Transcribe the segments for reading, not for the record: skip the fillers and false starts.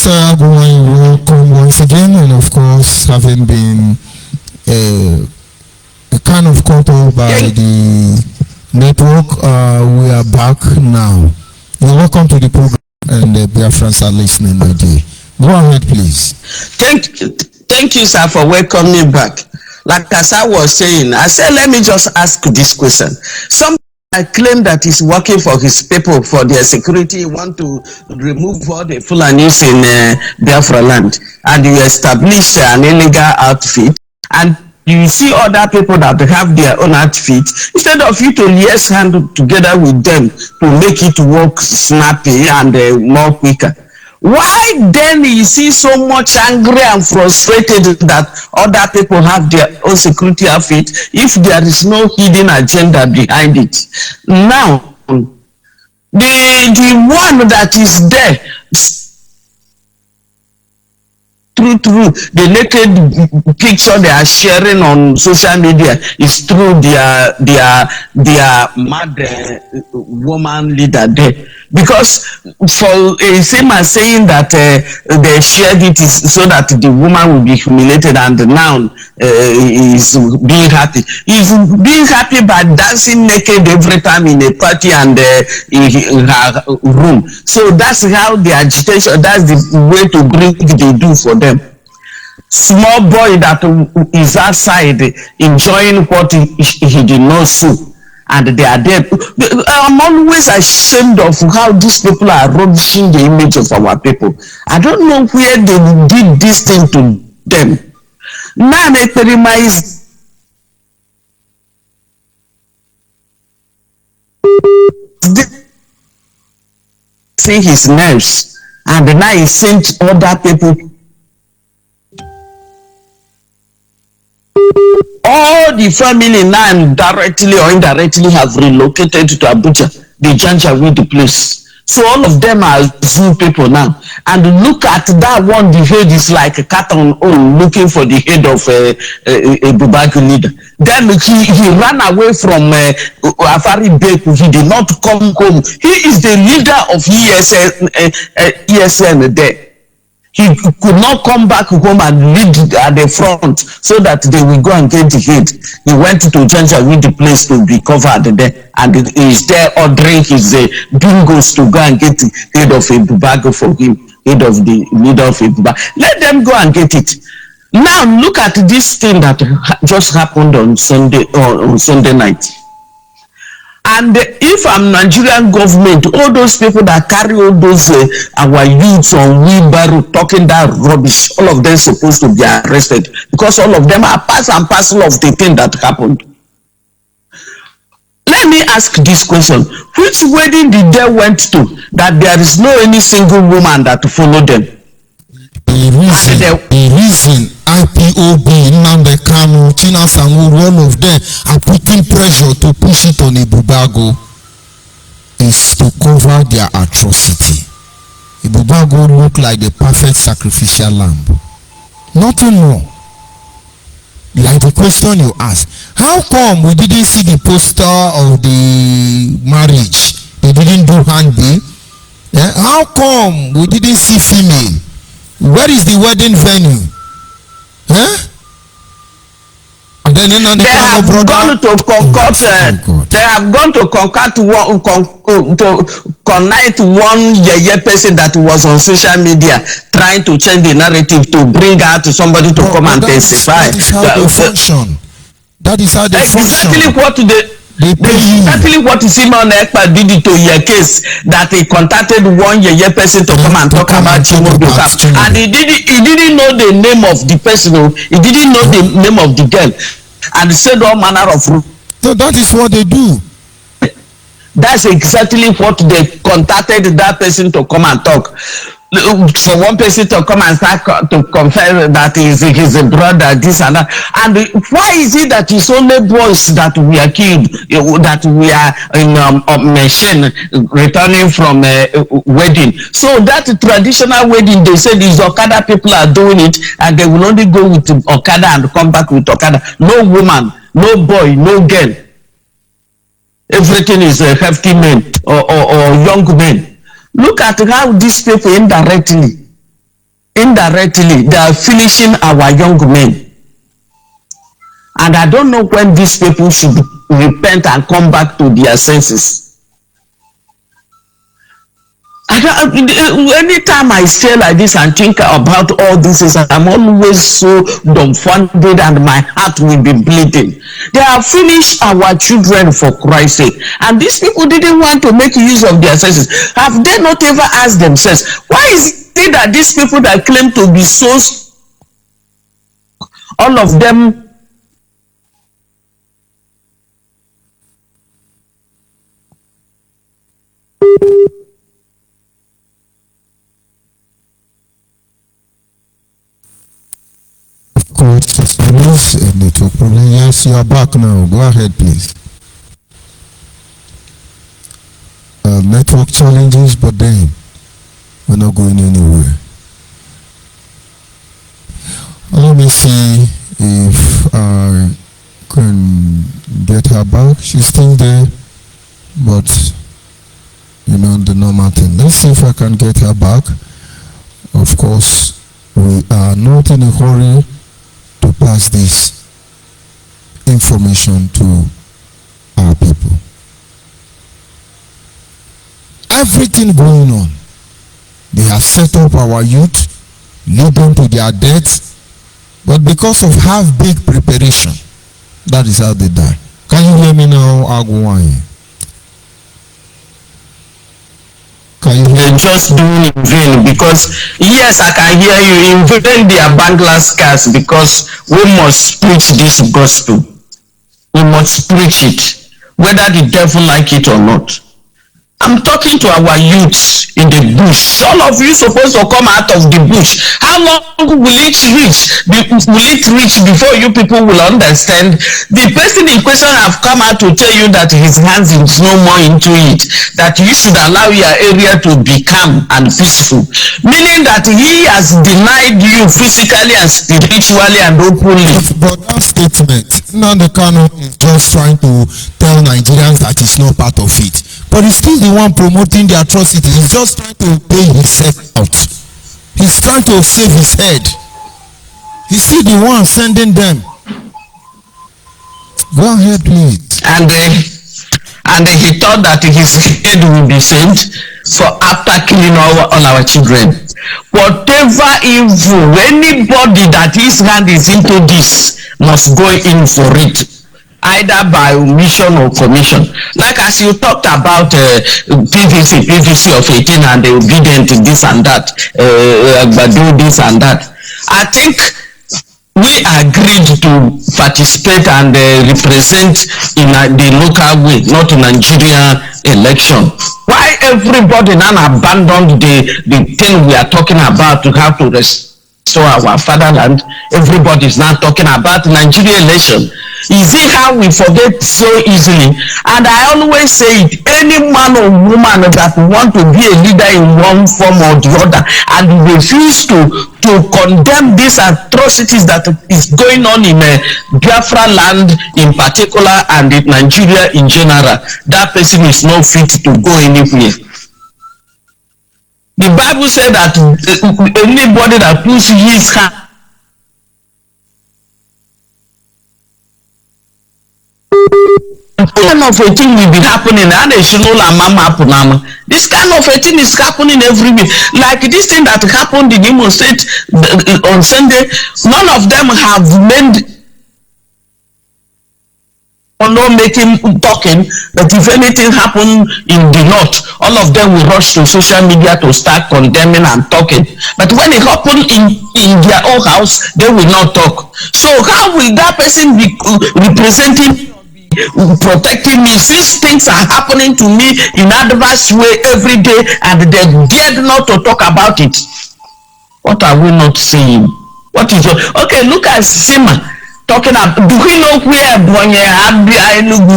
Mr. Agumai, welcome once again, and of course, having been kind of caught up by the network, we are back now. You're welcome to the program, and the Biafrans are listening, my dear. Go ahead, please. Thank you, sir, for welcoming me back. Like as I was saying, I said, let me just ask this question. Some claim that he's working for his people for their security. He want to remove all the Fulanis in Biafra land, and you establish an illegal outfit, and you see other people that have their own outfit. Instead of you to liaise hand together with them to make it work snappy and more quicker. Why then is he so much angry and frustrated that other people have their own security outfit if there is no hidden agenda behind it? Now, the one that is there, true, the naked picture they are sharing on social media is through their mad woman leader there. Because for same as saying that they shared it is so that the woman will be humiliated, and now is being happy. He's being happy by dancing naked every time in a party and in her room. So that's how the agitation, that's the way to bring they do for them. Small boy that is outside enjoying what he did not see, and they are there. I'm always ashamed of how these people are rubbishing the image of our people. I don't know where they did this thing to them. Now they is see his nerves, and now he sent other people. All the family now directly or indirectly have relocated to Abuja, the Janjaweed place. So all of them are zoo people now. And look at that one, the head is like a cat on own looking for the head of a Bubaki leader. Then he ran away from Afari Beku. He did not come home. He is the leader of ESN there. He could not come back home and lead at the front so that they will go and get the head. He went to Janjaweed, the place to be covered there, and he is there ordering his bingos to go and get the head of a Bubago for him, head of the leader of a Bubago. Let them go and get it. Now look at this thing that just happened on Sunday night. And if I'm Nigerian government, all those people that carry all those our youths on wheelbarrow talking that rubbish, all of them supposed to be arrested, because all of them are part and parcel of the thing that happened. Let me ask this question: which wedding did they went to that there is no any single woman that followed them? The reason IPOB, Nnamdi Kanu, Tina Samuru, all of them are putting pressure to push it on Ibubago is to cover their atrocity. Ibubago look like the perfect sacrificial lamb. Nothing more. Like the question you asked, how come we didn't see the poster of the marriage? They didn't do handbill. Yeah? How come we didn't see female? Where is the wedding venue? Huh? And then they have gone to concoct. They have gone to concoct to connect one person that was on social media trying to change the narrative to bring out to somebody to come and testify. That is how they function. That is how they function. Exactly what exactly what Simon Ekpa did to your case, that he contacted one person to come and talk about Chimodu, and he didn't know the name of the person, he didn't know the name of the girl, and said all manner of. So that is what they do. That's exactly what they contacted that person to come and talk. For one person to come and start to confess that he's a brother, this and that. And why is it that it's only boys that we are killed, that we are in machine returning from a wedding? So that traditional wedding, they said is Okada people are doing it, and they will only go with Okada and come back with Okada. No woman, no boy, no girl. Everything is hefty men or young men. Look at how these people indirectly indirectly they are finishing our young men. And I don't know when these people should repent and come back to their senses. Anytime I stay like this and think about all this, I'm always so dumbfounded and my heart will be bleeding. They have finished our children, for Christ's sake, and these people didn't want to make use of their senses. Have they not ever asked themselves, why is it that these people that claim to be so, all of them network problem? Yes, you are back now. Go ahead, please. Network challenges, but then we're not going anywhere. Let me see if I can get her back. She's still there, but you know, the normal thing. Let's see if I can get her back. Of course, we are not in a hurry to pass this information to our people. Everything going on, they have set up our youth, lead them to their death, but because of half-baked preparation, that is how they die. Can you hear me now, Agwanye? Can you hear me? Just doing in vain, because yes, I can hear you. In vain they are bangless cars, because we must preach this gospel. We must preach it, whether the devil like it or not. I'm talking to our youths in the bush. All of you supposed to come out of the bush. How long will it reach? Will it reach before you people will understand? The person in question have come out to tell you that his hands is no more into it, that you should allow your area to be calm and peaceful, meaning that he has denied you physically and spiritually and openly. But that statement, Nnamdi Kanu is just trying to tell Nigerians that he's not part of it. But he's still the one promoting the atrocities. He's just trying to pay himself out. He's trying to save his head. He's still the one sending them. Go ahead, please. And he thought that his head will be saved for after killing all our children. Whatever evil, anybody that his hand is into this must go in for it, either by omission or commission. Like as you talked about PVC of 18 and the obedient this and that, but do this and that. I think we agreed to participate and represent in the local way, not in Nigeria election. Why everybody now abandoned the thing we are talking about to have to restore our fatherland? Everybody is now talking about Nigeria election. Is it how we forget so easily? And I always say it, any man or woman that want to be a leader in one form or the other and refuse to condemn these atrocities that is going on in Biafra land in particular and in Nigeria in general, that person is not fit to go anywhere. The Bible said that anybody that puts his hand kind of a thing will be happening, and this kind of a thing is happening everywhere. Like this thing that happened in Imo State on Sunday, none of them have made or not making talking, but if anything happened in the north, all of them will rush to social media to start condemning and talking. But when it happened in their own house, they will not talk. So how will that person be representing, protecting me, since things are happening to me in adverse way every day and they dared not to talk about it? What are we not saying? What is your okay? Look at Sima talking about, do we know where Bonye had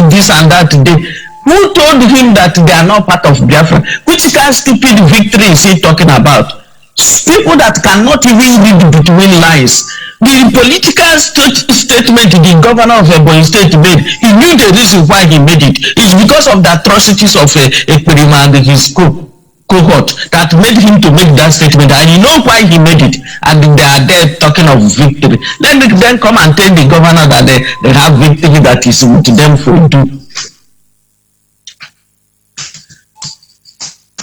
this and that today? Who told him that they are not part of Biafra? Which kind of stupid victory is he talking about? People that cannot even read between lines. The political statement the governor of Ebonyi State made, he knew the reason why he made it. It's because of the atrocities of Ekperima and his school. cohort that made him to make that statement, and you know why he made it, and they are there talking of victory. Let me then come and tell the governor that they have victory that is with them for do.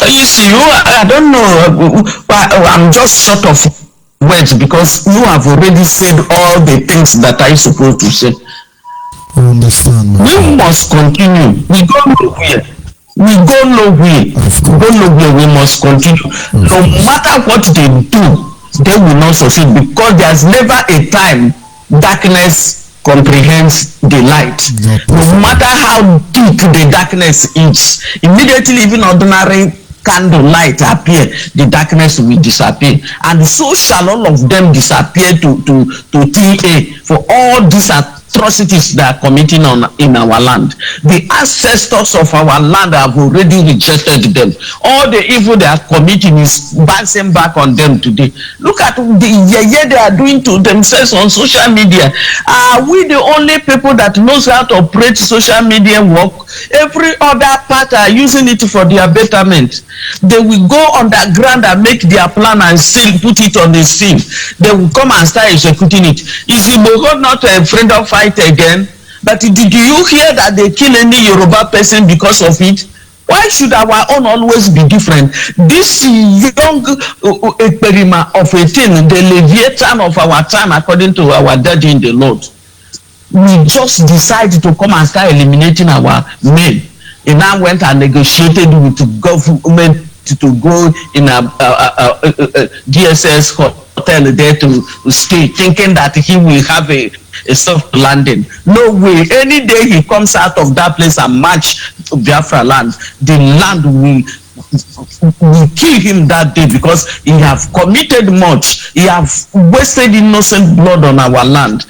You see, I don't know, I'm just short of words because you have already said all the things that I supposed to say. I understand. We must continue. We go nowhere. We go nowhere. We must continue. No matter what they do, they will not succeed, because there's never a time darkness comprehends the light. No matter how deep the darkness is, immediately even ordinary candle light appear, the darkness will disappear, and so shall all of them disappear to TA for all these atrocities that are committing in our land. The ancestors of our land have already rejected them. All the evil they are committing is bouncing back on them today. Look at the yeye they are doing to themselves on social media. Are we the only people that knows how to operate social media work? Every other part are using it for their betterment. They will go underground and make their plan and still put it on the scene. They will come and start executing it. Is Igbo not a friend of fight again? But did you hear that they kill any Yoruba person because of it? Why should our own always be different? This young experiment of a thing, the Leviathan of our time, according to our daddy in the Lord, we just decided to come and start eliminating our men. And now went and negotiated with the government to go in a DSS hotel there to stay, thinking that he will have a soft landing. No way. Any day he comes out of that place and march Biafra land, the land will kill him that day, because he have committed much. He have wasted innocent blood on our land.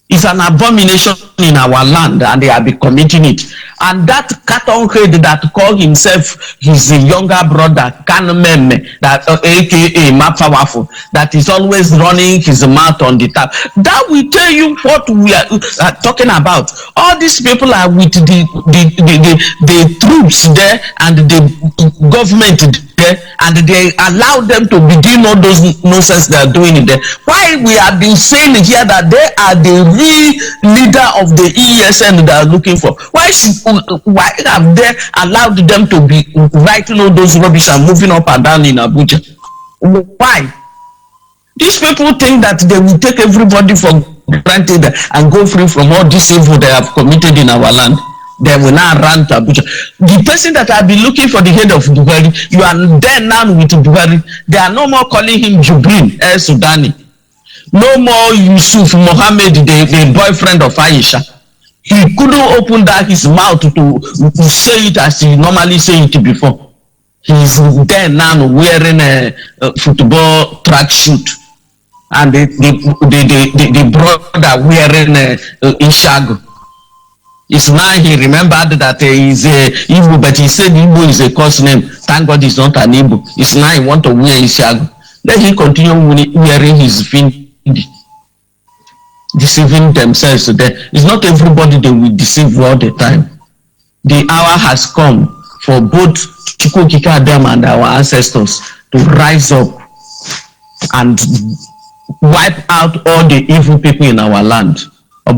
It's an abomination in our land, and they have been committing it. And that carton head that called himself his younger brother, Kanmeme, that aka Powerful, that is always running his mouth on the tap. That will tell you what we are talking about. All these people are with the troops there and the government there, and they allow them to be doing all those nonsense they are doing in there. Why we have been saying here that they are the real leader of the ESN they are looking for? Why have they allowed them to be writing all those rubbish and moving up and down in Abuja? Why? These people think that they will take everybody for granted and go free from all this evil they have committed in our land. They will now run to Abuja. The person that have been looking for the head of Buhari, you are there now with Buhari. They are no more calling him Jubril El Sudani. No more Yusuf Mohammed, the boyfriend of Aisha. He couldn't open that his mouth to say it as he normally say it before. He's there now wearing a football track suit, and the brother wearing a Ishago. It's now he remembered that he is a Igbo, but he said Igbo is a curse name. Thank God he's not an Igbo. It's now he want to wear Ishago. Let him continue wearing his fin, deceiving themselves there. It's not everybody they will deceive all the time. The hour has come for both Chukwukika Adam and our ancestors to rise up and wipe out all the evil people in our land. All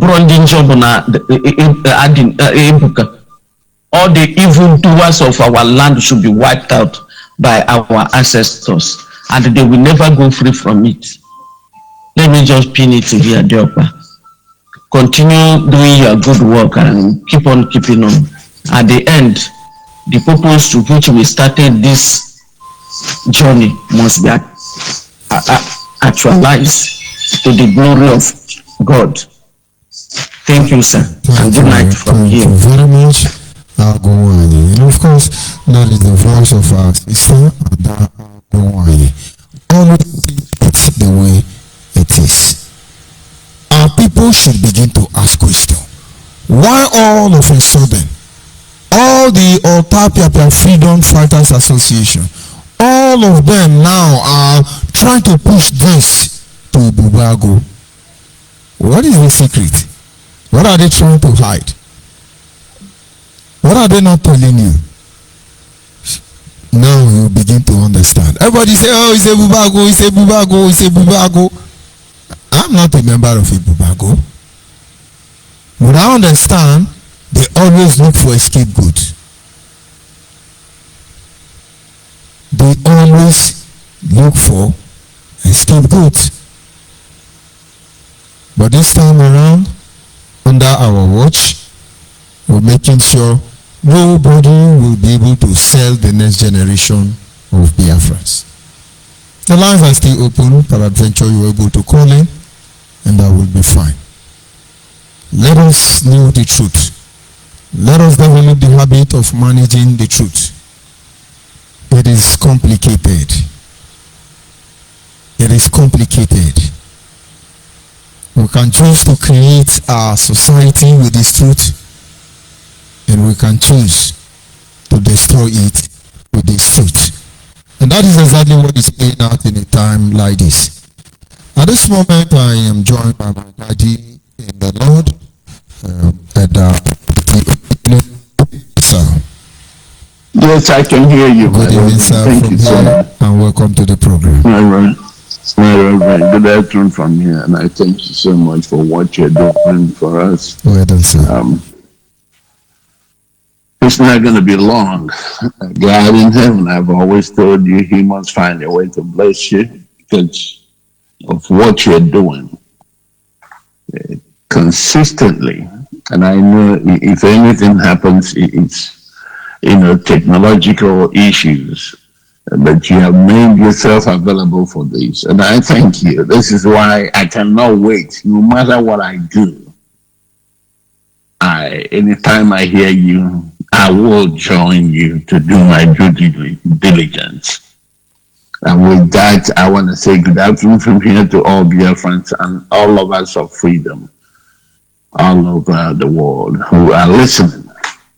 the evil doers of our land should be wiped out by our ancestors, and they will never go free from it. Let me just pin it here, Diopa. Continue doing your good work and keep on keeping on. At the end, the purpose to which we started this journey must be actualized to the glory of God. Thank you, sir. And good night from here. Thank you very much, Agowanye. And of course, that is the voice of our sister, Agowanye. Always put it the way it is. Our people should begin to ask questions. Why all of a sudden, all the Otapia Freedom Fighters Association, all of them now are trying to push this to Bubago? What is the secret? What are they trying to hide? What are they not telling you? Now you begin to understand. Everybody say, oh, it's a bubago, it's a bubago, it's a bubago. I'm not a member of a bubago. But I understand they always look for a scapegoat. They always look for a scapegoat. But this time around, under our watch, we're making sure nobody will be able to sell the next generation of Biafrans. The lines are still open. Peradventure you are able to call in, and that will be fine. Let us know the truth. Let us develop the habit of managing the truth. It is complicated. It is complicated. We can choose to create our society with this truth, and we can choose to destroy it with this truth. And that is exactly what is playing out in a time like this. At this moment, I am joined by my daddy in the Lord, sir. Yes, I can hear you. Good evening, sir, from here, and welcome to the program. My Good afternoon from here, and I thank you so much for what you're doing for us. Well done, sir. It's not going to be long. God in heaven, I've always told you, He must find a way to bless you because of what you're doing consistently. And I know if anything happens, it's technological issues. But you have made yourself available for this. And I thank you. This is why I cannot wait. No matter what I do, anytime I hear you, I will join you to do my due diligence. And with that, I want to say good afternoon from here to all Biafrans and all lovers of freedom all over the world who are listening.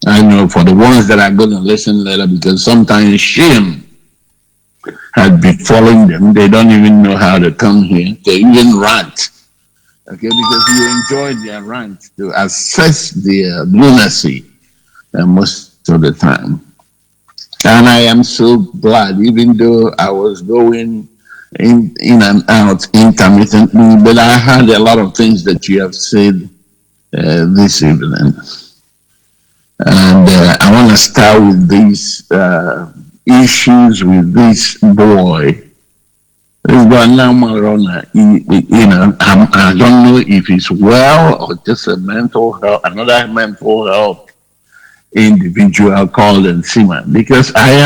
I know for the ones that are going to listen later, because sometimes shame had befallen them. They don't even know how to come here. They even rant. Okay, because you enjoy their rant to assess their lunacy most of the time. And I am so glad, even though I was going in and out intermittently, but I heard a lot of things that you have said this evening. And I want to start with these issues with this boy. I don't know if he's well or just another mental health individual called Nsima, because I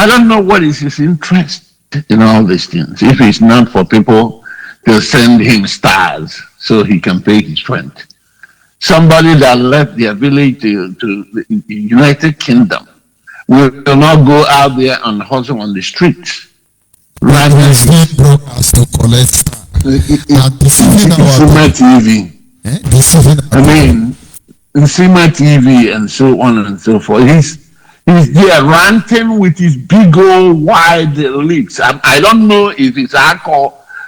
don't know what is his interest in all these things. If it's not for people to send him stars so he can pay his rent. Somebody that left their village to the United Kingdom will not go out there and hustle on the streets. Right, broadcast to collect Nsima TV. I mean, Nsima TV and so on and so forth. He's there ranting with his big old wide lips. I don't know if it's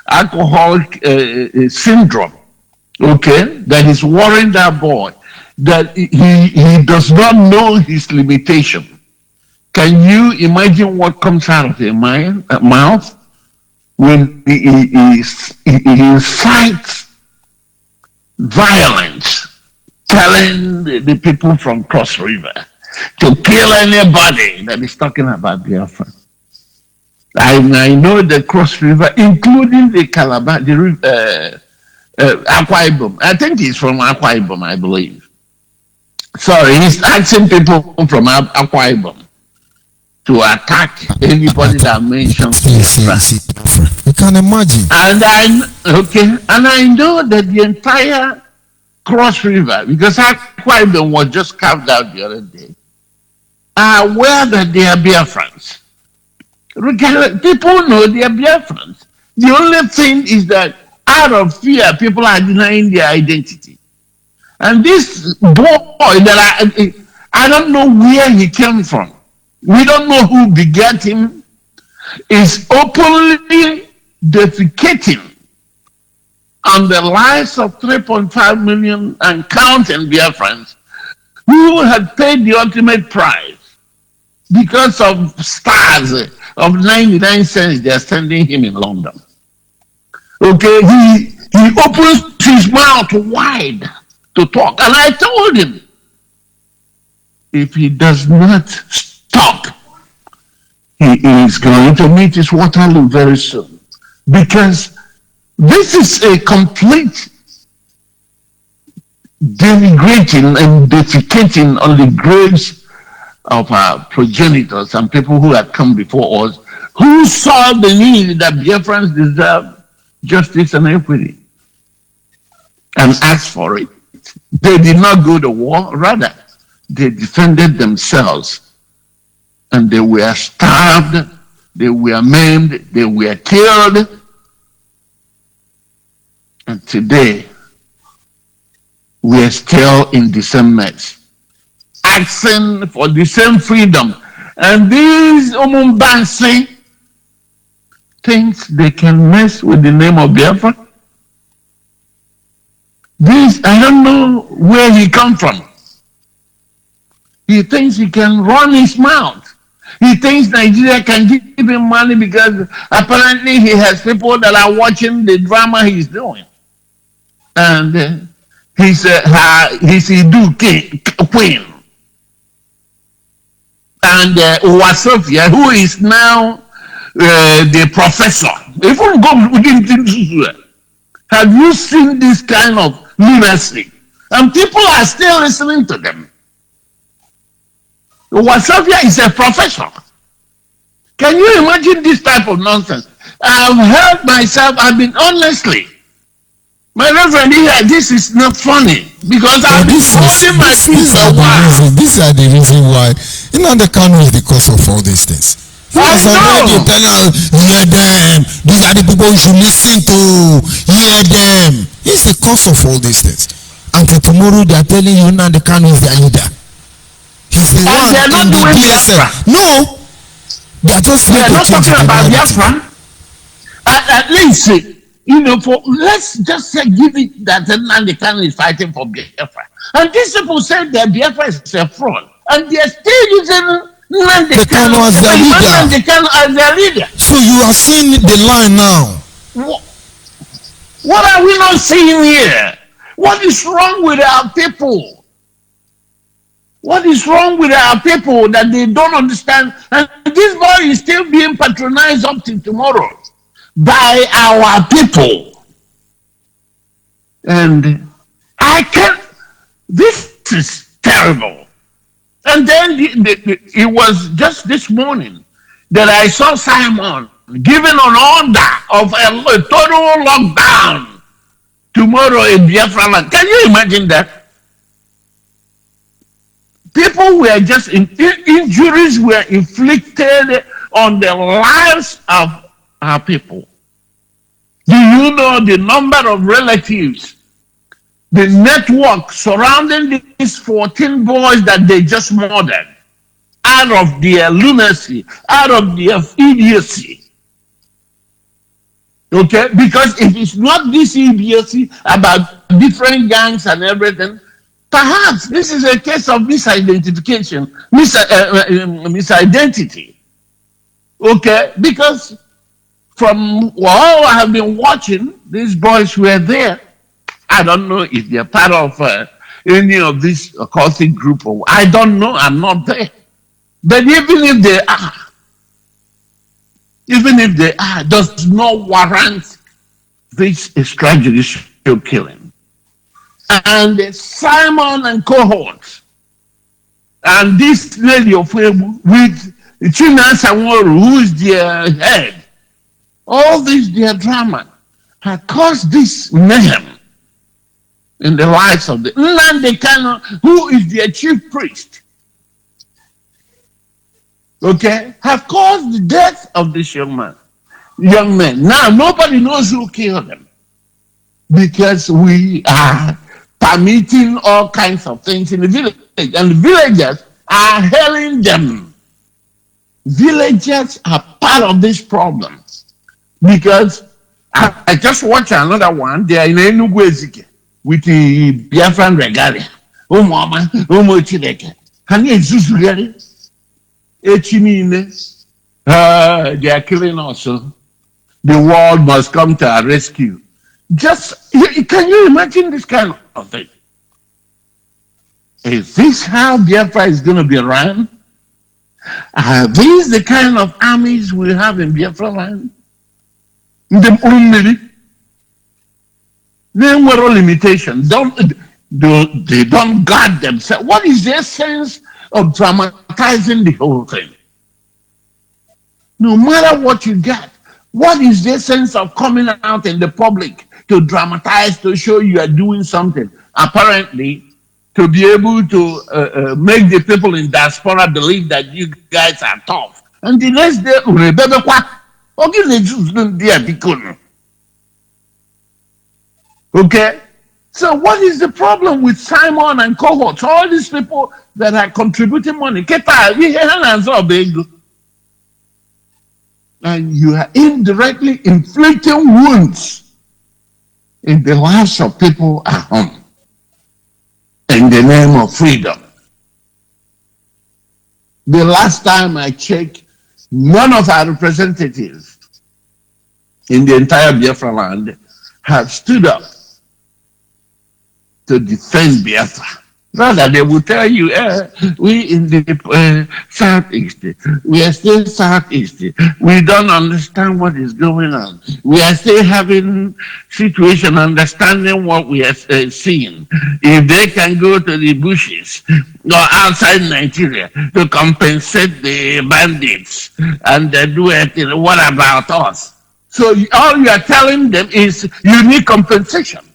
alcoholic syndrome, okay, that is worrying that boy, that he does not know his limitation. Can you imagine what comes out of their mouth when he incites violence, telling the people from Cross River to kill anybody that is talking about Biafra? I know the Cross River, including the Calabar, the Akwa Ibom. I think he's from Akwa Ibom, I believe. Sorry, he's asking people from Akwa Ibom to attack anybody that mentions Biafra. You can imagine. And I know that the entire Cross River, because Akwa Ibom was just carved out the other day, are aware that they are Biafrans. People know they are Biafrans. The only thing is that out of fear, people are denying their identity. And this boy that I don't know where he came from. We don't know who begat him, is openly defecating on the lives of 3.5 million and counting Biafrans who had paid the ultimate price because of stars of 99 cents they are sending him in London. Okay, he opens his mouth wide to talk. And I told him, if he does not stop, he is going to meet his Waterloo very soon. Because this is a complete denigrating and defecating on the graves of our progenitors and people who had come before us, who saw the need that Biafrans deserve justice and equity and asked for it. They did not go to war, rather, they defended themselves, and they were starved, they were maimed, they were killed. And today, we are still in the same mess, asking for the same freedom. And these Umumbansi thinks they can mess with the name of Biafra. This, I don't know where he come from. He thinks he can run his mouth. He thinks Nigeria can give him money because apparently he has people that are watching the drama he's doing. And he's Idu Queen. And Wasofia, who is now the professor. Even go within things. Have you seen this kind of lunacy? And people are still listening to them. Wasofia is a professor. Can you imagine this type of nonsense? I've heard myself, I've been honestly, my reverend here, this is not funny because I've been holding my peace a while. These are the reason why. You know, the Kano is the cause of all these things. Yes, already telling us, hear them. These are the people you should listen to. Hear them. He's the cause of all these things. And for tomorrow, they are telling you now the Kano is their leader. He's the one they are not doing Biafra. No. They are just not talking about Biafra. At least, you know, let's just say, give it that the Kano is fighting for Biafra. And these people said that Biafra is a fraud. And they are still using the Kano as their leader. So you are seeing the line now. What are we not seeing here? What is wrong with our people? What is wrong with our people that they don't understand? And this boy is still being patronized up to tomorrow by our people. And I can't, this is terrible. And then it was just this morning that I saw Simon giving an order of a total lockdown tomorrow in Biafra land. Can you imagine that? People were just, injuries were inflicted on the lives of our people. Do you know the number of relatives, the network surrounding these 14 boys that they just murdered out of their lunacy, out of their idiocy? Okay? Because if it's not this idiocy about different gangs and everything, perhaps this is a case of misidentification, misidentity. Okay? Because from all I have been watching, these boys were there. I don't know if they're part of any of this occultic group or I don't know, I'm not there. But even if they are, does not warrant this extrajudicial killing. And Simon and cohorts, and this lady of with China Sanworu, who is their head, all this their drama had caused this mayhem in the lives of the Nnamdi Kanu, who is their chief priest, okay, have caused the death of this young man. Now nobody knows who killed them because we are permitting all kinds of things in the village, and the villagers are hailing them. Villagers are part of this problem because I just watched another one. They are in Enugu Ezike with the Biafran regalia. Oh, mama, oh, my children. Can you really? Echinine, they are killing us. So the world must come to our rescue. Just, can you imagine this kind of thing? Is this how Biafra is going to be run? Are these the kind of armies we have in Biafra land? There were limitation. They don't guard themselves. What is the essence of dramatizing the whole thing? No matter what you get, what is the essence of coming out in the public to dramatize, to show you are doing something? Apparently, to be able to make the people in diaspora believe that you guys are tough. And the next day, okay? So what is the problem with Simon and cohorts? All these people that are contributing money. And you are indirectly inflicting wounds in the lives of people at home in the name of freedom. The last time I checked, none of our representatives in the entire Biafra land have stood up to defend Biafra. Rather, they will tell you, we in the Southeast, we are still Southeast. We don't understand what is going on. We are still having situation, understanding what we are seeing. If they can go to the bushes or outside Nigeria to compensate the bandits and do it, what about us? So all you are telling them is you need compensation.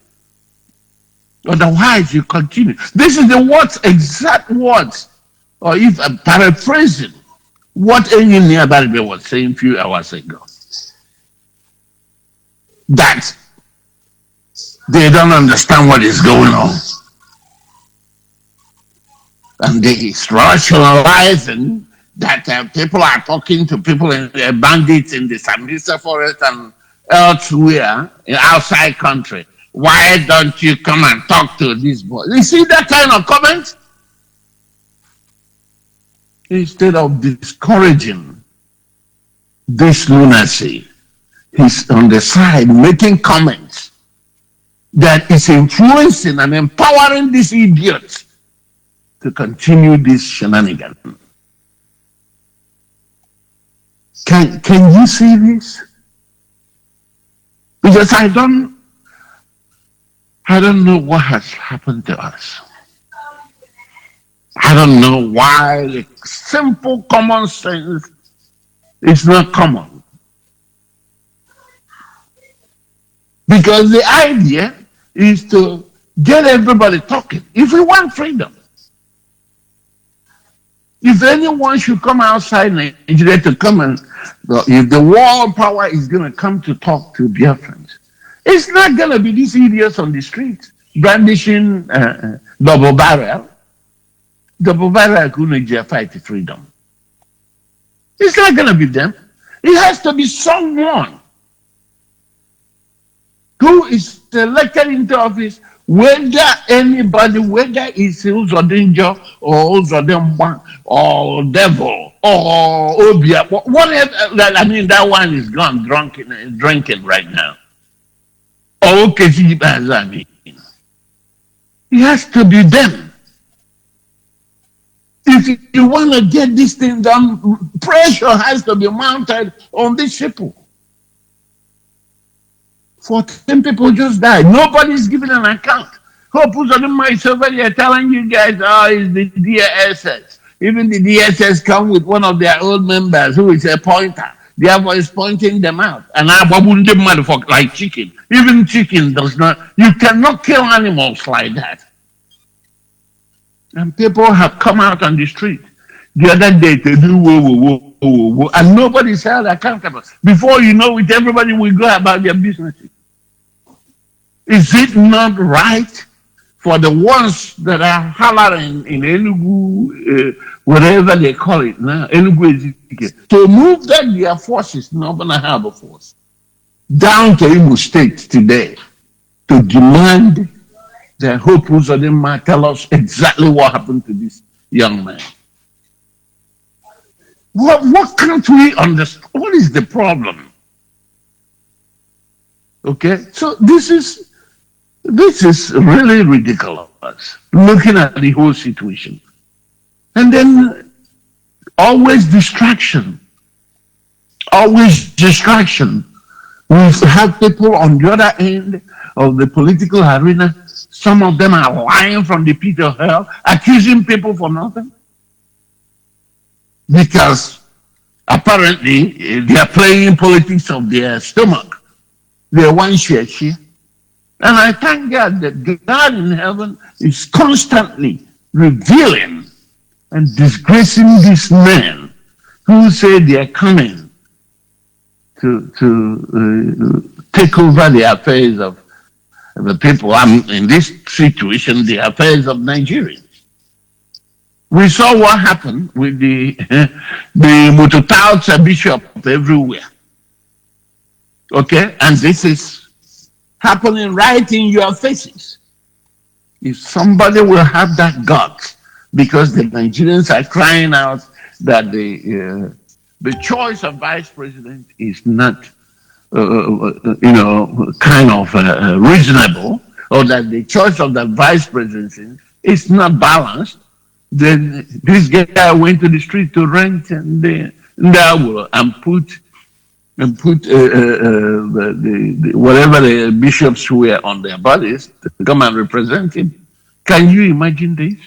Otherwise, you continue. This is the words, exact words, or if I'm paraphrasing what Engineer Barbe was saying a few hours ago. That they don't understand what is going on. And they is rationalizing that people are talking to people, bandits in the Sambisa forest and elsewhere, in outside country. Why don't you come and talk to this boy? You see that kind of comment? Instead of discouraging this lunacy, he's on the side making comments that is influencing and empowering these idiots to continue this shenanigan. Can you see this? Because I don't know what has happened to us. I don't know why the simple common sense is not common. Because the idea is to get everybody talking. If we want freedom, if anyone should come outside Nigeria to come and, if the world power is going to come to talk to Biafrans, it's not going to be these idiots on the street brandishing double barrel. Double barrel couldn't fight freedom. It's not going to be them. It has to be someone who is elected into office, whether anybody, whether it's Uzodinjo or Uzodimba or Devil or Obia, whatever. I mean, that one is gone drinking right now. Okay, it has to be them. If you want to get this thing done, pressure has to be mounted on these people. 14 people just died. Nobody's giving an account. Hope Uzodimma is over there telling you guys, oh, it's the DSS. Even the DSS come with one of their old members who is a pointer. Therefore, is pointing them out. And I wouldn't motherfucker like chicken. Even chicken does not, you cannot kill animals like that. And people have come out on the street the other day to do whoa, and nobody's held accountable. Before you know it, everybody will go about their business. Is it not right for the ones that are hollering in Enugu, whatever they call it now, Enugu, to move that their forces, Northern Harbor Force, down to Imo State today to demand that Hope Uzodimma tell us exactly what happened to this young man? What can't we understand? What is the problem? Okay, so this is really ridiculous. Looking at the whole situation, and then always distraction, always distraction. We have people on the other end of the political arena. Some of them are lying from the pit of hell, accusing people for nothing because apparently they are playing politics of their stomach. They're one share. And I thank God that God in heaven is constantly revealing and disgracing these men who say they are coming to take over the affairs of the people. I'm in this situation, the affairs of Nigeria. We saw what happened with the Mututauta bishop everywhere. Okay, and this is happening right in your faces. If somebody will have that guts, because the Nigerians are crying out that the choice of vice president is not, kind of reasonable, or that the choice of the vice presidency is not balanced, then this guy went to the street to rent and put whatever the bishops were on their bodies to come and represent him. Can you imagine this?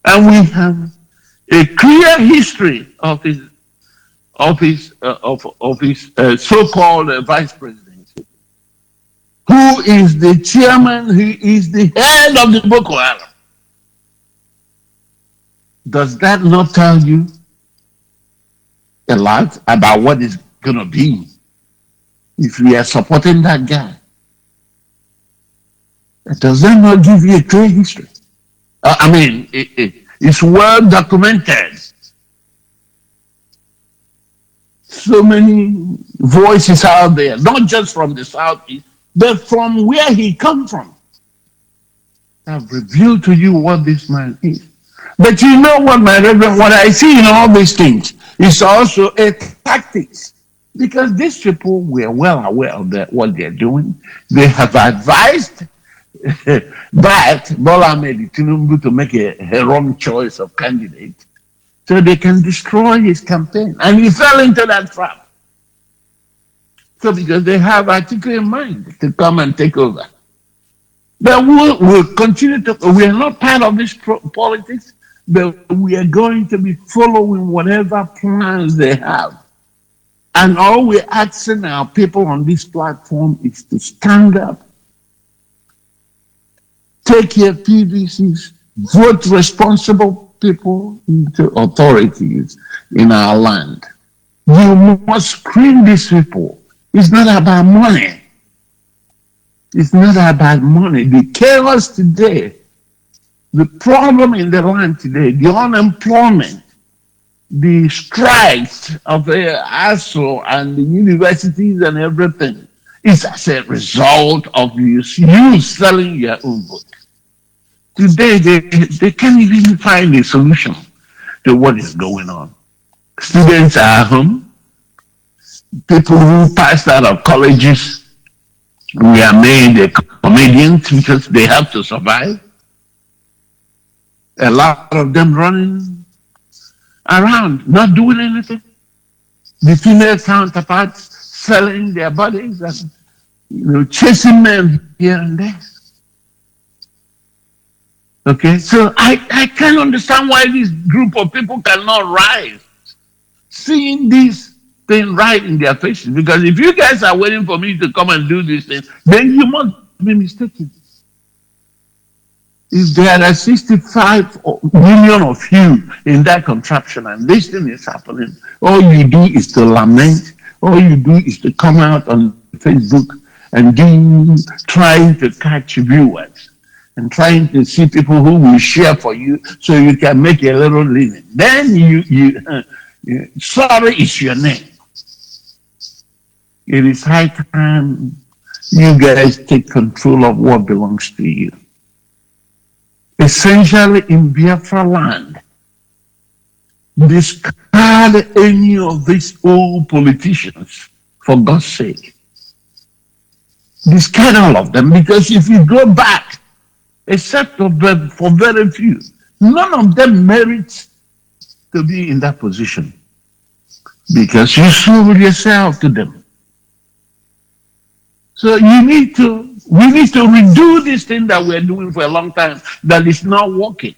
And we have a clear history of his so-called vice presidency. Who is the chairman? Who is the head of the Boko Haram? Does that not tell you a lot about what is going to be if we are supporting that guy? Does that not give you a clear history? It's well documented. So many voices out there, not just from the southeast, but from where he come from. I've revealed to you what this man is. But you know what, my reverend, what I see in all these things is also a tactics. Because these people were well aware of what they're doing. They have advised Bola Ahmed Tinubu to make a wrong choice of candidate so they can destroy his campaign. And he fell into that trap. So because they have articulate mind to come and take over. But we'll continue to, we are not part of this politics, but we are going to be following whatever plans they have. And all we're asking our people on this platform is to stand up, take your PVCs, vote responsible people into authorities in our land. You must screen these people. It's not about money. It's not about money. The chaos today, the problem in the land today, the unemployment, the strikes of the ASO and the universities and everything is as a result of you selling your own vote. Today, they can't even find a solution to what is going on. Students are home. People who passed out of colleges were made comedians because they have to survive. A lot of them running around, not doing anything. The female counterparts selling their bodies and chasing men here and there. Okay, so I can't understand why this group of people cannot rise, seeing this thing right in their faces. Because if you guys are waiting for me to come and do this thing, then you must be mistaken. If there are 65 million of you in that contraption and this thing is happening, all you do is to lament, all you do is to come out on Facebook and trying to catch viewers and trying to see people who will share for you so you can make a little living. Then sorry is your name. It is high time you guys take control of what belongs to you. Essentially in Biafra land, discard any of these old politicians, for God's sake. Discard all of them, because if you go back, except for very few, none of them merits to be in that position, because you sold yourself to them. So we need to redo this thing that we're doing for a long time that is not working.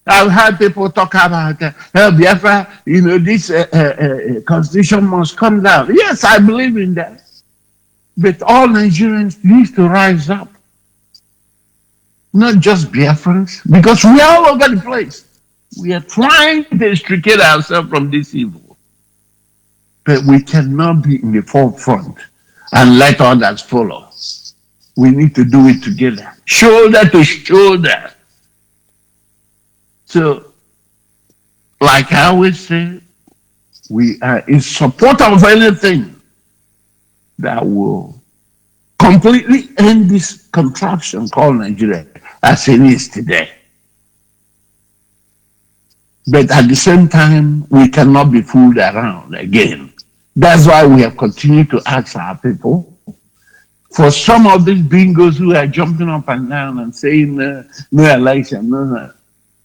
I've heard people talk about Biafra, this constitution must come down. Yes, I believe in that. But all Nigerians need to rise up. Not just Biafrans, because we are all over the place. We are trying to extricate ourselves from this evil. But we cannot be in the forefront and let others follow. We need to do it together, shoulder to shoulder. So, like I always say, we are in support of anything that will completely end this contraption called Nigeria as it is today. But at the same time, we cannot be fooled around again. That's why we have continued to ask our people. For some of these bingos who are jumping up and down and saying no election, no.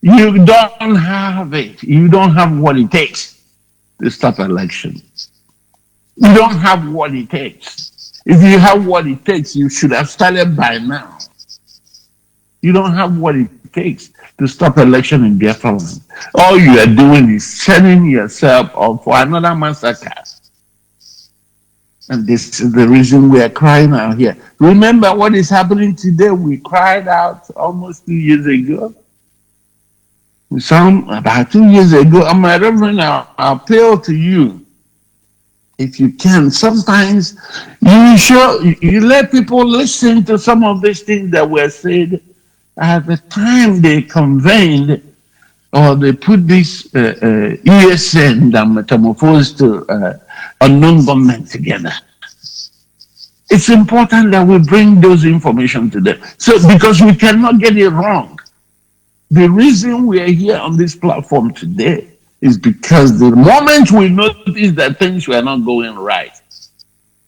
You don't have it. You don't have what it takes to stop election. You don't have what it takes. If you have what it takes, you should have started by now. You don't have what it takes to stop election in Biafra land. All you are doing is setting yourself up for another massacre. And this is the reason we are crying out here. Remember what is happening today? We cried out almost 2 years ago. About 2 years ago, my Reverend, I appeal to you. If you can, sometimes you let people listen to some of these things that were said at the time they convened or they put this ESN that metamorphosed to unknown government together. It's important that we bring those information to them. So, because we cannot get it wrong. The reason we are here on this platform today is because the moment we noticed that things were not going right,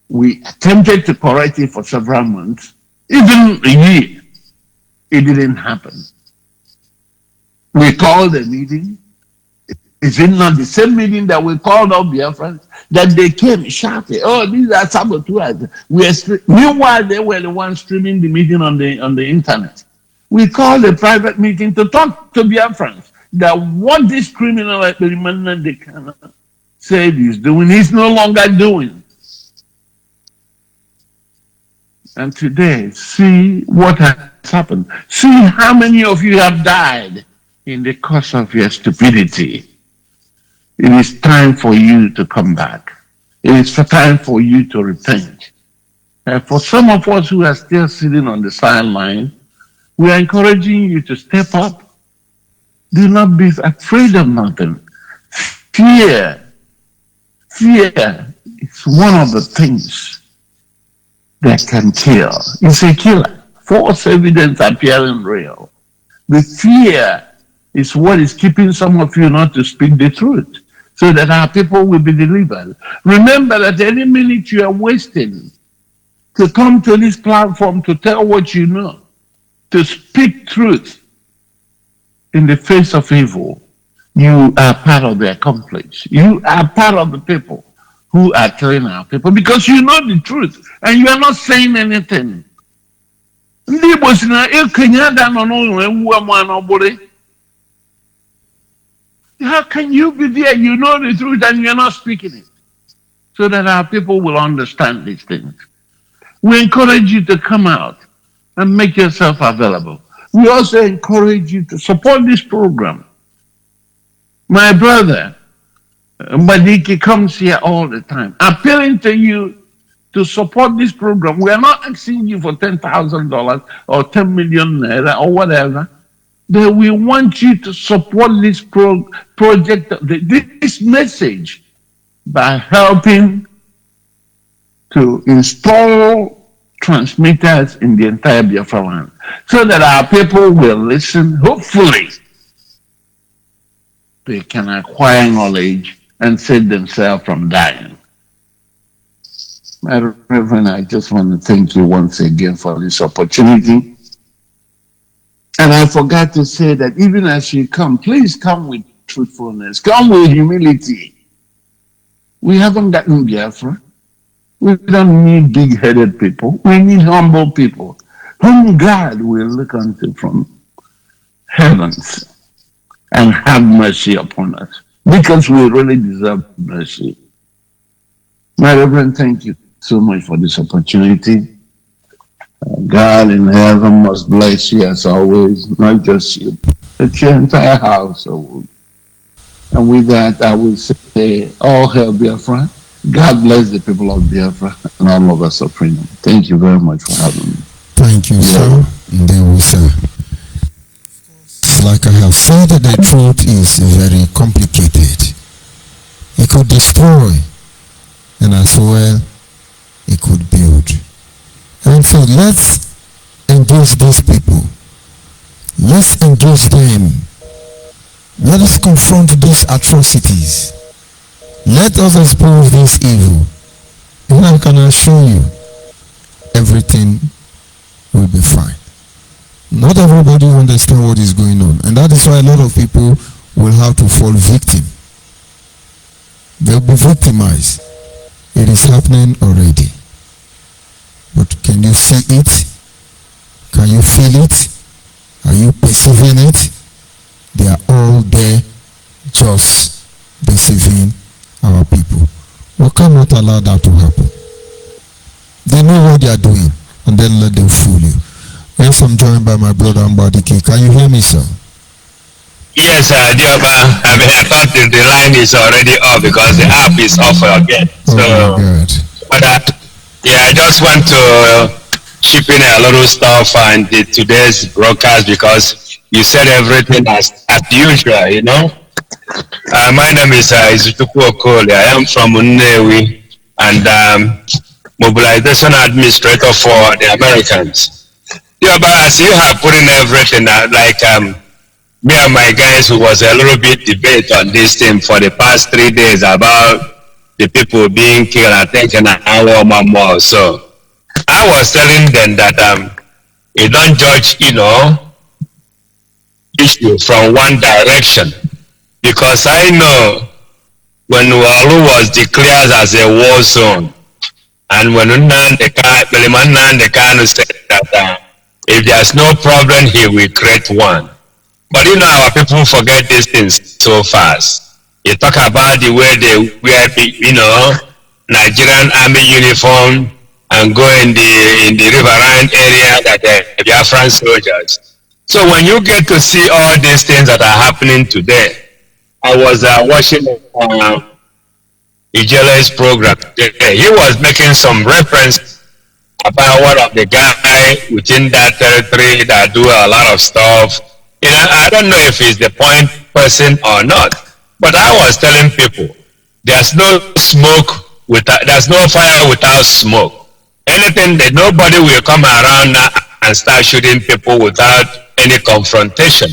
we attempted to correct it for several months, even a year. It didn't happen. We called a meeting. Is it not the same meeting that we called all Biafrans? That they came shouting, oh, these are saboteurs. Meanwhile, they were the ones streaming the meeting on the internet. We called a private meeting to talk to Biafrans that what this criminal experiment they cannot say he's doing, he's no longer doing. And today, see what has happened. See how many of you have died in the course of your stupidity. It is time for you to come back. It is time for you to repent. And for some of us who are still sitting on the sideline, we are encouraging you to step up. Do not be afraid of nothing. Fear is one of the things that can kill. It's a killer. False evidence appearing real. The fear is what is keeping some of you not to speak the truth, so that our people will be delivered. Remember that any minute you are wasting to come to this platform to tell what you know, to speak truth in the face of evil, you are part of the accomplice. You are part of the people who are killing our people because you know the truth and you are not saying anything. How can you be there? You know the truth and you're not speaking it. So that our people will understand these things. We encourage you to come out and make yourself available. We also encourage you to support this program. My brother, Madiki, comes here all the time, appealing to you to support this program. We are not asking you for $10,000 or 10 million naira or whatever. But we want you to support this project, this message, by helping to install transmitters in the entire Biafra land, so that our people will listen, hopefully, they can acquire knowledge and save themselves from dying. My Reverend, I just want to thank you once again for this opportunity. And I forgot to say that even as you come, please come with truthfulness, come with humility. We haven't gotten Biafra. We don't need big-headed people. We need humble people whom God will look unto from heavens and have mercy upon us, because we really deserve mercy. My Reverend, thank you so much for this opportunity. God in heaven must bless you as always, not just you, but your entire household. And with that, I will say, all hail Biafra. God bless the people of Biafra and all of us of freedom. Thank you very much for having me. Thank you, sir. Indeed, sir. Like I have said, the truth is very complicated. It could destroy, and as well, it could build. And so let's engage these people. Let's engage them. Let us confront these atrocities. Let us expose this evil. And I can assure you, everything will be fine. Not everybody will understand what is going on. And that is why a lot of people will have to fall victim. They'll be victimized. It is happening already. But can you see it? Can you feel it? Are you perceiving it? They are all there just deceiving our people. We cannot allow that to happen. They know what they are doing, and then let them fool you. Yes, I'm joined by my brother Mbadike. Can you hear me, sir? Yes, Dioba. I mean, I thought the line is already off because the app is off again. So, but yeah, I just want to chip in a little stuff on today's broadcast because you said everything as usual, you know. My name is Izutuku Okoli. I am from Nnewi and mobilization administrator for the Americans. Yeah, but as you have put in everything, like me and my guys, who was a little bit debate on this thing for the past 3 days about the people being killed, I think an hour or more. So I was telling them that you don't judge, you know, issue from one direction, because I know when Walu was declared as a war zone, and when Nnamdi Kanu said that if there's no problem here, we create one. But you know, our people forget these things so fast. You talk about the way they wear, you know, Nigerian army uniform and go in the riverine area that the Biafran soldiers. So when you get to see all these things that are happening today, I was watching Ijele's program today. He was making some reference about one of the guy within that territory that do a lot of stuff. You know, I don't know if he's the point person or not, but I was telling people, there's no smoke there's no fire without smoke. Anything that nobody will come around now and start shooting people without any confrontation.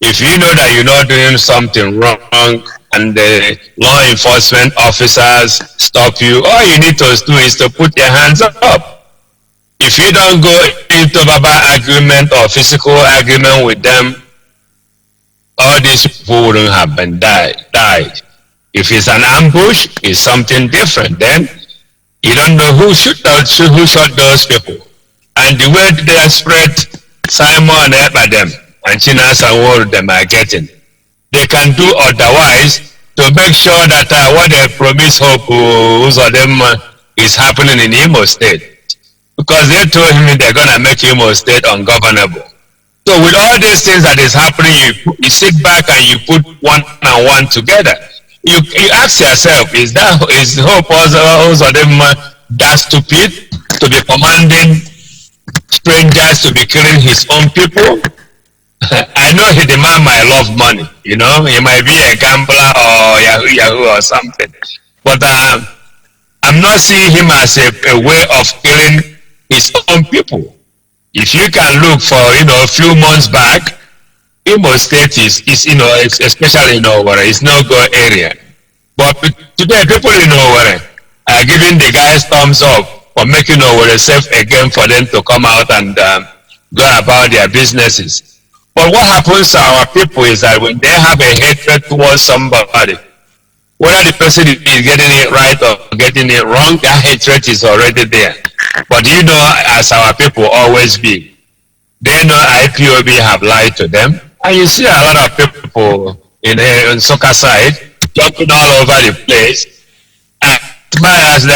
If you know that you're not doing something wrong and the law enforcement officers stop you, all you need to do is to put your hands up. If you don't go into verbal argument or physical argument with them, all these people wouldn't have been died. If it's an ambush, it's something different. Then you don't know who shot those people. And the way they spread Simon by them and Chinas and what them are getting, they can do otherwise to make sure that what they promise hope who's of them is happening in Imo State. Because they told him they're going to make Imo State ungovernable. So with all these things that is happening, you sit back and you put one and one together. You ask yourself, is hope also them that stupid to be commanding strangers to be killing his own people? I know he demand my love money, you know, he might be a gambler or Yahoo or something, but I'm not seeing him as a way of killing his own people. If you can look for, you know, a few months back, Imo State is especially in Owerri, it's no go area. But today, people in Owerri are giving the guys thumbs up for making Owerri safe again for them to come out and go about their businesses. But what happens to our people is that when they have a hatred towards somebody, whether the person is getting it right or getting it wrong, that hatred is already there. But as our people always be, they know IPOB have lied to them. And you see a lot of people in soccer side jumping all over the place. And as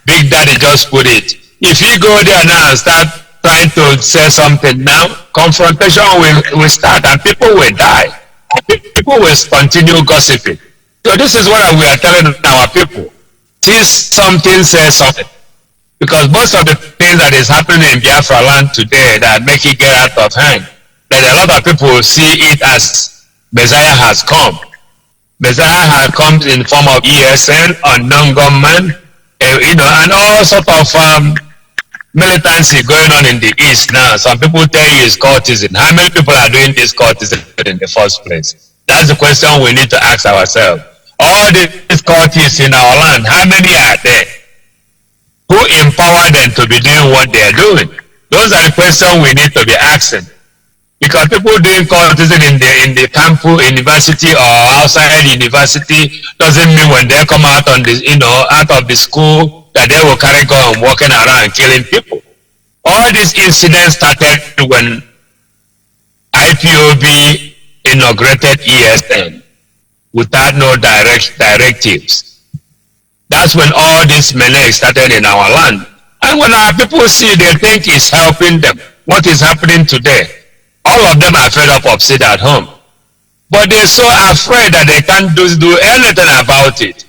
Big Daddy just put it, if you go there now and start trying to say something now, confrontation will start and people will die. People will continue gossiping. So this is what we are telling our people. See something, say something. Because most of the things that is happening in Biafra land today that make it get out of hand, that a lot of people see it as Messiah has come. Messiah has come in form of ESN, unknown gunman, and all sort of militancy going on in the East now. Some people tell you it's cultism. How many people are doing this cultism in the first place? That's the question we need to ask ourselves. All these cultists in our land, how many are there? Who empower them to be doing what they are doing? Those are the questions we need to be asking. Because people doing cultism in the campus, university or outside university doesn't mean when they come out on this, out of the school that they will carry on walking around killing people. All these incidents started when IPOB inaugurated ESN without no directives. That's when all this melee started in our land. And when our people see, they think it's helping them. What is happening today? All of them are fed up of sit at home. But they're so afraid that they can't do anything about it.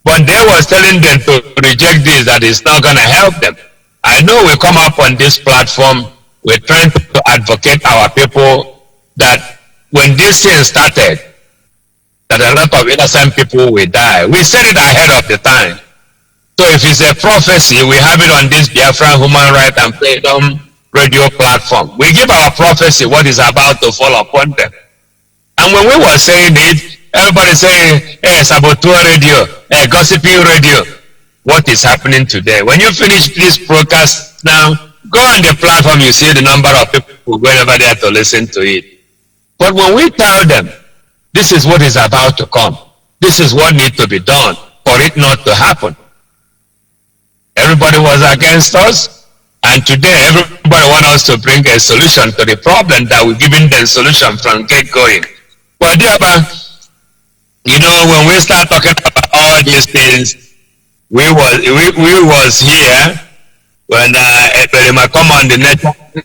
But they was telling them to reject this, that it's not going to help them. I know we come up on this platform, we're trying to advocate our people that when this thing started, that a lot of innocent people will die. We said it ahead of the time. So if it's a prophecy, we have it on this Biafra Human Rights and Freedom radio platform. We give our prophecy what is about to fall upon them. And when we were saying it, everybody saying, hey, saboteur radio, hey, gossiping radio. What is happening today? When you finish this broadcast now, go on the platform, you see the number of people going over there to listen to it. But when we tell them, this is what is about to come, this is what needs to be done for it not to happen, everybody was against us. And today, everybody wants us to bring a solution to the problem that we're giving them solution from get-going. But when we start talking about all these things, we was here when Eberima come on the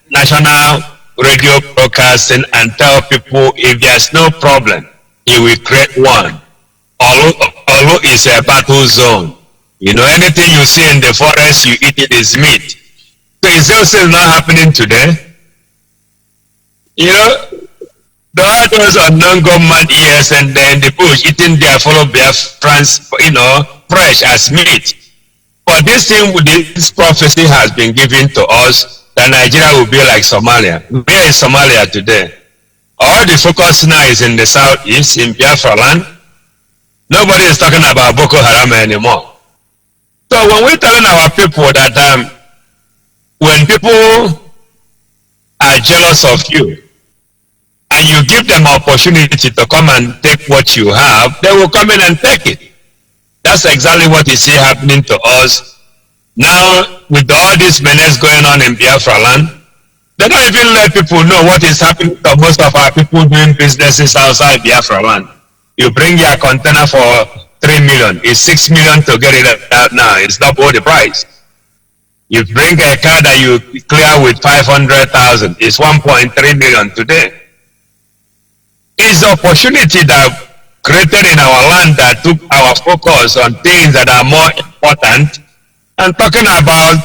national radio broadcasting and tell people if there's no problem, he will create one. Although it's a battle zone. Anything you see in the forest, you eat it is meat. So is also not happening today? All those unknown government years and then the bush eating their fellow Biafrans, fresh as meat. But this thing, this prophecy has been given to us that Nigeria will be like Somalia. Where is Somalia today? All the focus now is in the southeast, in Biafra land. Nobody is talking about Boko Haram anymore. So when we're telling our people that when people are jealous of you, and you give them opportunity to come and take what you have, they will come in and take it. That's exactly what is here happening to us. Now, with all this menace going on in Biafra land, they don't even let people know what is happening to most of our people doing businesses outside Biafra land. You bring your container for 3 million, it's 6 million to get it out now, it's double the price. You bring a car that you clear with 500,000, it's 1.3 million today. It's the opportunity that created in our land that took our focus on things that are more important. And talking about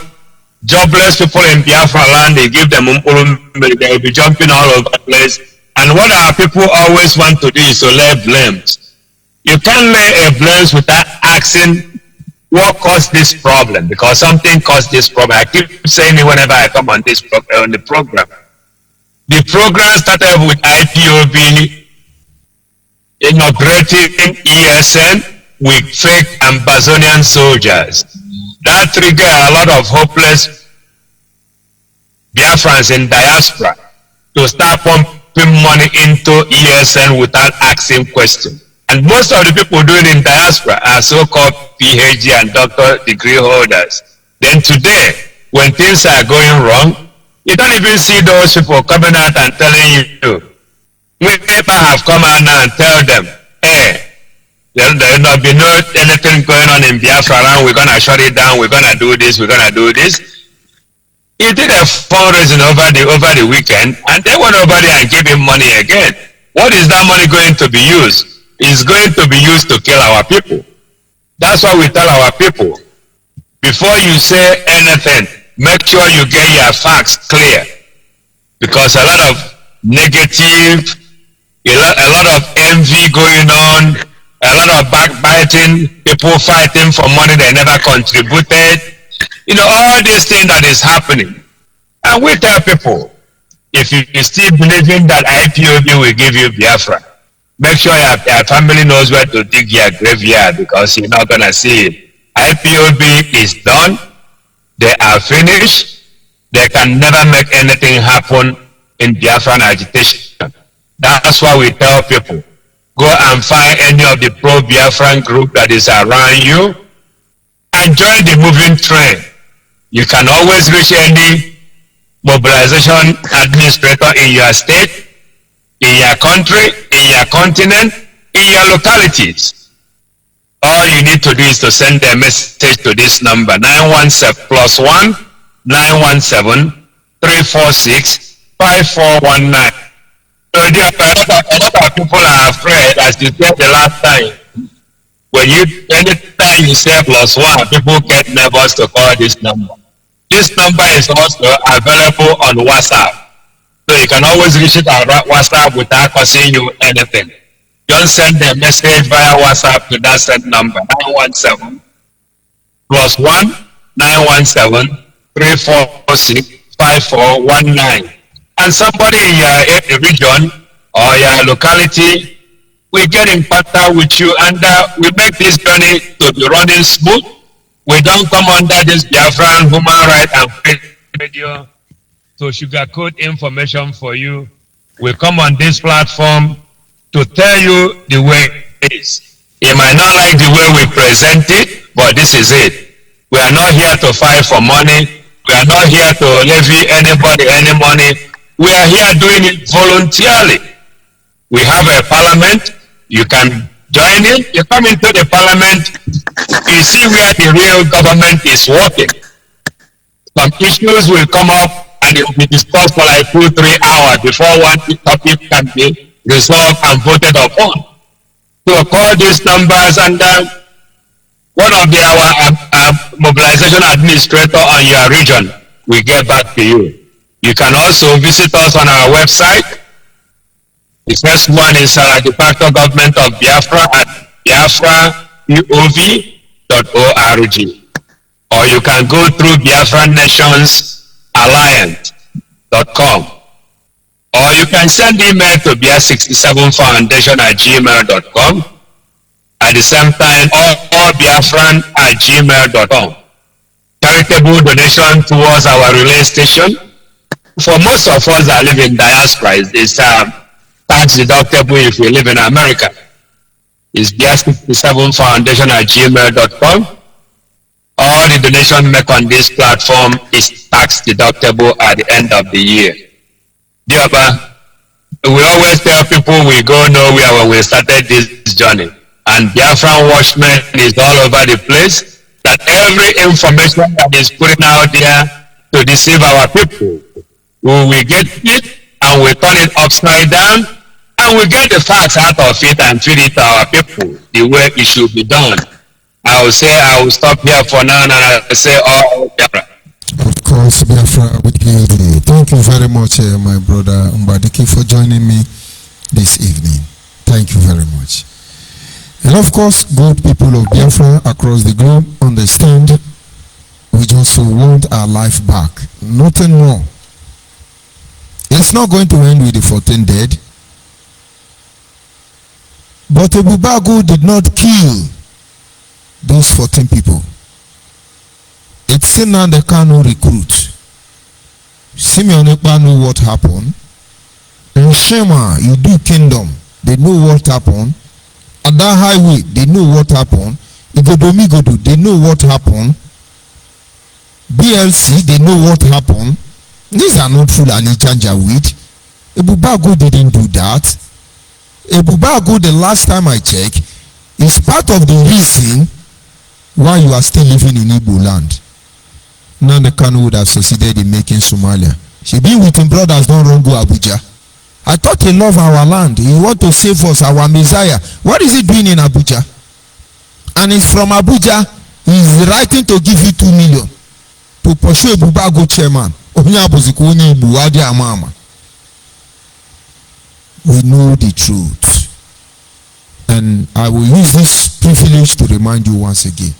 jobless people in Biafra land, they give them they will be jumping all over the place. And what our people always want to do is to lay blames. You can't lay a blames without asking what caused this problem, because something caused this problem. I keep saying it whenever I come on this on the program. The program started with IPOB inaugurating ESN with fake Ambazonian soldiers. That triggered a lot of hopeless Biafrans in diaspora to start pumping money into ESN without asking questions. And most of the people doing in diaspora are so-called PhD and doctor degree holders. Then today, when things are going wrong, you don't even see those people coming out and telling you. We never have come out now and tell them, hey, there'll not be anything going on in Biafra around, we're going to shut it down, we're going to do this, we're going to do this. He did a fundraising over the weekend, and they went over there and gave him money again. What is that money going to be used? It's going to be used to kill our people. That's why we tell our people, before you say anything, make sure you get your facts clear. Because a lot of negative, a lot of envy going on, a lot of backbiting, people fighting for money they never contributed. You know, all these things that is happening. And we tell people, if you still believing that IPOB will give you Biafra, make sure your family knows where to dig your graveyard, because you're not going to see it. IPOB is done. They are finished. They can never make anything happen in Biafran agitation. That's why we tell people, go and find any of the pro-Biafran group that is around you and join the moving train. You can always reach any mobilization administrator in your state, in your country, in your continent, in your localities. All you need to do is to send a message to this number, 917 +1 917 346 5419. So a lot of people are afraid, as you said the last time. Anytime you say +1, people get nervous to call this number. This number is also available on WhatsApp. So you can always reach it on WhatsApp without costing you anything. Just send a message via WhatsApp to that same number, 917 +1 917 346 5419. And somebody in your region or your locality will get in contact with you, and we make this journey to be running smooth. We don't come under this Biafran human rights and radio to sugarcoat information for you. We come on this platform to tell you the way it is. You might not like the way we present it, but this is it. We are not here to fight for money. We are not here to levy anybody any money. We are here doing it voluntarily. We have a parliament. You can join in. You come into the parliament, you see where the real government is working. Some issues will come up and it will be discussed for like 2-3 hours before one topic can be resolved and voted upon. So call these numbers, and one of our mobilization administrator on your region will get back to you. You can also visit us on our website. The first one is the Factor Government of Biafra at biafrapov.org. Or you can go through biafrannationsalliance.com. Or you can send email to bia67foundation@gmail.com. At the same time, or biafran@gmail.com. Charitable donation towards our relay station. For most of us that live in diaspora, it's tax deductible if we live in America. It's bia67foundation@gmail.com. All the donation made on this platform is tax deductible at the end of the year. Dioba, we always tell people we go nowhere when we started this journey. And Biafran Watchmen is all over the place. That every information that is put out there to deceive our people, we will get it and we turn it upside down, and we get the facts out of it and feed it to our people the way it should be done. I will stop here for now, and I will say, Biafra. Of course, Biafra with you. Thank you very much, my brother Mbadiki, for joining me this evening. Thank you very much. And of course, good people of Biafra across the globe understand we just want our life back. Nothing more. It's not going to end with the 14 dead. But Ebubago did not kill those 14 people. It's still now the Kanu recruit. Simeon Ekpa knew what happened. In Shema, you do kingdom, they know what happened. At that highway, they know what happened. Igodomigodo, they know what happened. BLC, they know what happened. These are not Fulani Janjaweed. Ebubago didn't do that. Ebubago, the last time I checked, is part of the reason why you are still living in Igbo land. None the Kanu would have succeeded in making Somalia. She been with him brothers, don't run go Abuja. I thought he loved our land. He want to save us, our Messiah. What is he doing in Abuja? And he's from Abuja. He's writing to give you 2 million to pursue Ebubago chairman. We know the truth. And I will use this privilege to remind you once again.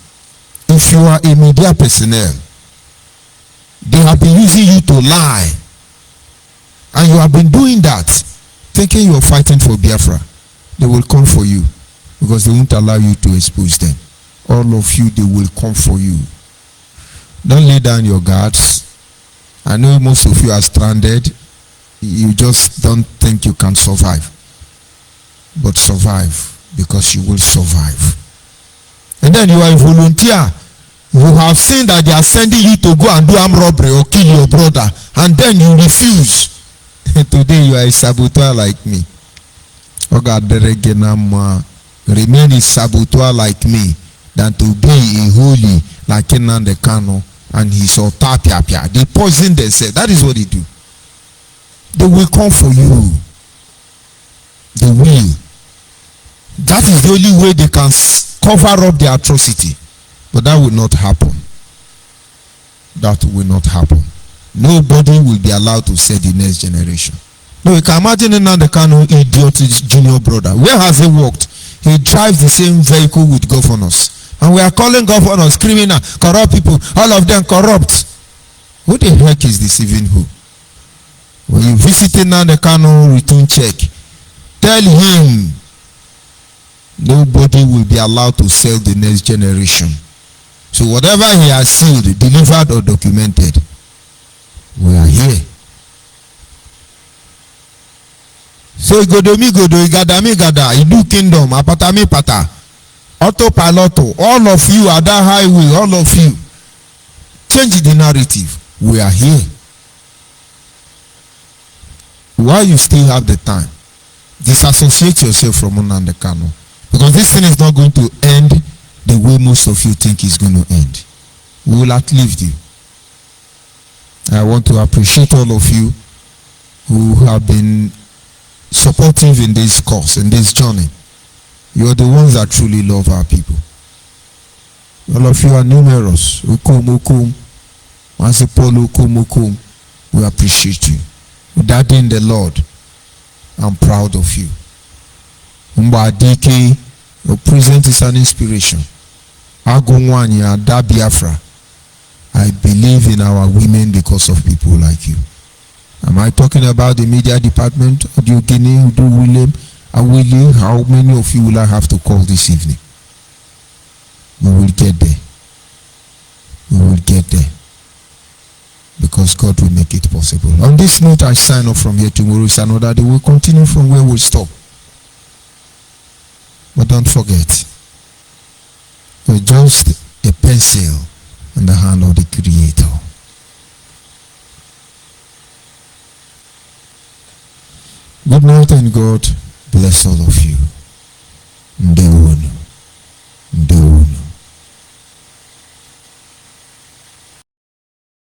If you are a media personnel, they have been using you to lie. And you have been doing that, thinking you are fighting for Biafra. They will come for you because they won't allow you to expose them. All of you, they will come for you. Don't lay down your guards. I know most of you are stranded. You just don't think you can survive. But survive, because you will survive. And then you are a volunteer. You have seen that they are sending you to go and do armed robbery or kill your brother. And then you refuse. Today you are a saboteur like me. Remain a saboteur like me than to be a holy like Kenan the Kano and his Otapiapia. They poison themselves. That is what they do. They will come for you. They will. That is the only way they can cover up the atrocity. But that will not happen. That will not happen. Nobody will be allowed to set the next generation. No, you can imagine the Kano idiot junior brother. Where has he worked? He drives the same vehicle with governors. And we are calling governors criminal, corrupt people, all of them corrupt. Who the heck is deceiving who? When you visit the Kano return check, tell him nobody will be allowed to sell the next generation. So whatever he has sealed, delivered or documented, we are here. So Igodomigodo, Igadamigada, Idu Kingdom, Apatami Pata, Autopiloto, all of you at that highway, all of you, change the narrative. We are here. While you still have the time, disassociate yourself from Nnamdi Kanu. Because this thing is not going to end the way most of you think it's going to end. We will outlive you. I want to appreciate all of you who have been supportive in this cause, in this journey. You are the ones that truly love our people. All of you are numerous. Ukum. We appreciate you. Daddy in the Lord, I'm proud of you. Mbadike, your presence is an inspiration. Agungwanya, BIAFRA. I believe in our women because of people like you. Am I talking about the media department? Audio Guinea, Udo William, Awili? How many of you will I have to call this evening? We will get there. We will get there. Because God will make it possible. On this note, I sign off from here. Tomorrow is another day. We'll continue from where we stop. But don't forget, you're just a pencil in the hand of the Creator. Good night and God bless all of you.